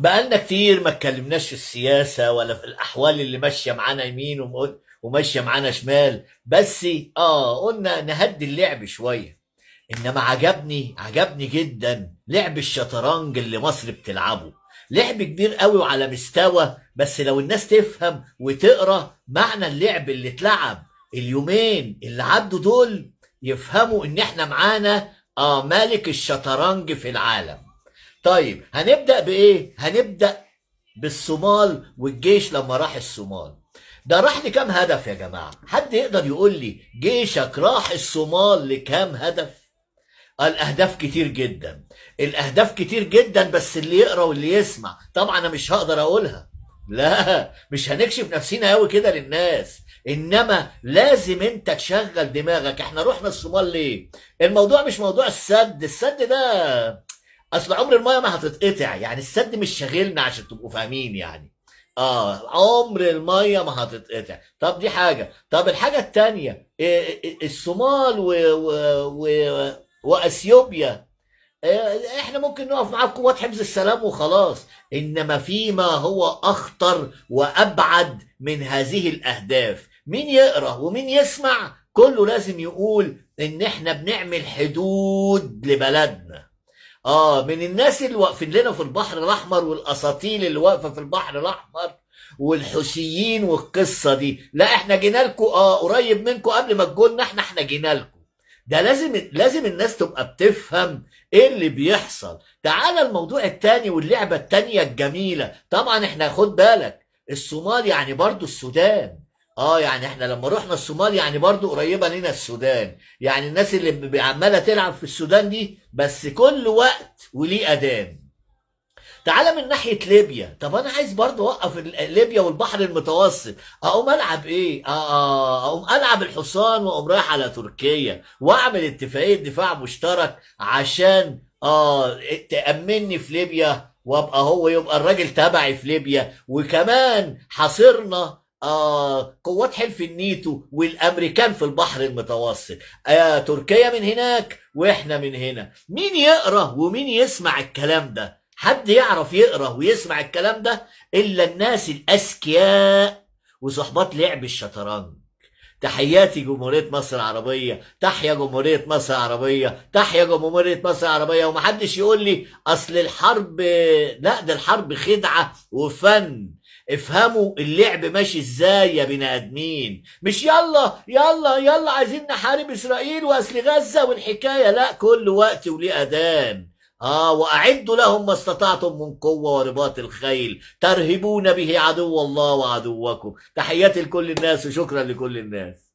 بقالنا كتير ما اتكلمناش في السياسة ولا في الأحوال اللي ماشية معانا يمين وماشية معانا شمال. بس قلنا نهدي اللعب شوية. إنما عجبني جدا لعب الشطرنج اللي مصر بتلعبه. لعب كبير قوي وعلى مستوى، بس لو الناس تفهم وتقرأ معنى اللعب اللي اتلعب اليومين اللي عدوا دول، يفهموا إن احنا معانا ملك الشطرنج في العالم. طيب هنبدأ بإيه؟ هنبدأ بالصومال والجيش لما راح الصومال. ده راح لكام هدف يا جماعة؟ حد يقدر يقول لي جيشك راح الصومال لكام هدف؟ الأهداف كتير جدا. الأهداف كتير جدا، بس اللي يقرأ واللي يسمع طبعا أنا مش هقدر أقولها. لا، مش هنكشف نفسينا قوي كده للناس. انما لازم انت تشغل دماغك. احنا رحنا الصومال ليه؟ الموضوع مش موضوع السد ده. اصل عمر المايه ما هتتقطع، يعني السد مش شاغلنا عشان تبقوا فاهمين يعني. عمر المايه ما هتتقطع. طب دي حاجه. طب الحاجه التانيه، الصومال واثيوبيا. احنا ممكن نقف معاه بقوات حفظ السلام وخلاص. انما فيما هو اخطر وابعد من هذه الاهداف، مين يقرا ومين يسمع كله لازم يقول ان احنا بنعمل حدود لبلدنا. من الناس اللي واقفين لنا في البحر الاحمر والاساطيل اللي واقفه في البحر الاحمر والحوثيين والقصه دي. لا، احنا جينا لكم قريب منكم قبل ما تجولنا. احنا جينا لكم. ده لازم الناس تبقى بتفهم ايه اللي بيحصل. تعالى الموضوع التاني واللعبه التانيه الجميله. طبعا احنا خد بالك، الصومال يعني برضو السودان. يعني احنا لما رحنا الصومال يعني برضو قريبه لنا السودان. يعني الناس اللي عماله تلعب في السودان دي، بس كل وقت وليه اذان. تعالى من ناحية ليبيا. طب انا عايز برضو اوقف ليبيا والبحر المتوسط. اقوم العب ايه؟ اقوم العب الحصان واقوم رايح على تركيا واعمل اتفاقية دفاع مشترك عشان تأمني في ليبيا، وابقى هو يبقى الراجل تبعي في ليبيا. وكمان حاصرنا قوات حلف النيتو والامريكان في البحر المتوسط. تركيا من هناك واحنا من هنا. مين يقرا ومين يسمع الكلام ده؟ حد يعرف يقرا ويسمع الكلام ده الا الناس الاذكياء وصحبات لعب الشطرنج. تحياتي جمهورية مصر العربية، تحيا جمهورية مصر العربية، تحيا جمهورية مصر العربية. ومحدش يقول لي أصل الحرب. لا، ده الحرب خدعة وفن. افهموا اللعب ماشي ازاي يا بني ادمين. مش يلا يلا يلا عايزين نحارب اسرائيل واصل غزة والحكاية. لا، كل وقت وليه اذان. واعدوا لهم ما استطعتم من قوة ورباط الخيل ترهبون به عدو الله وعدوكم. تحياتي لكل الناس وشكرا لكل الناس.